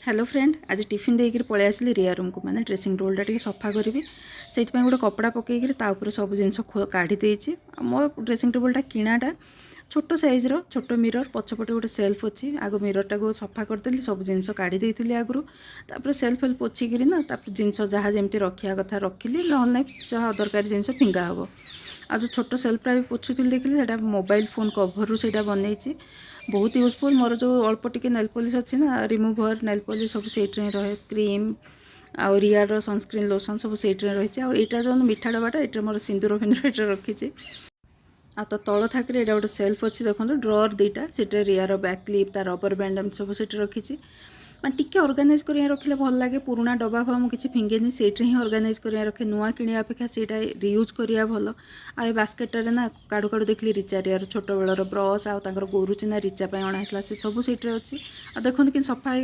hello friend, आज tiffin देकर पलि आसली रिया रूम को माने ड्रेसिंग टेबल टी सफा करी से गोटे कपड़ा पकईकि सब जिन काढ़ी मो ड्रेसिंग टेबलटा किणाटा छोट सैज्र छोट मिरर पछपटे गोटे सेल्फ अच्छी आग मिररटा को सफा करदेली सब जिन काढ़ी आगु तापर सेल्फ हेल्फ पोछिकी ना जिन जहाँ जमी रखा कथा रखिली ना जहाँ अदरकारी जिन फिंगा हम आ जो छोट सेल्फटा भी पोछुली देखिए मोबाइल फोन कभर से बनई बहुत यूजफुल मोर जो अल्प टिके नेल पॉलिश अच्छी ना रिमूभर नेल पॉलिश सब से रहे क्रीम आ रियार सनस्क्रीन लोशन सब से रही आईटा जो मिठा डबाटा ये मोर सिंदूर फिंदूर ये रखी आ तो तल थाकरे ये गोटे सेल्फ अच्छी देखो ड्रअर दुईटा से रियार बैक क्लिप तार रबर बैंड सब से रखी मैं टिके ऑर्गेनाइज कर रखिले भल लगे पुराना डब्बा फा मुझे फिंगेनी से ऑर्गेनाइज कर रखे नुआ कि अपेक्षा से रियूज करा भल आ बास्केटर ना काड़ू काड़ू देखली रिचा रियार छोट बेलर ब्रश आर गोरु चिन्ह रिचा अणाई से सब से अच्छी देखते कि सफा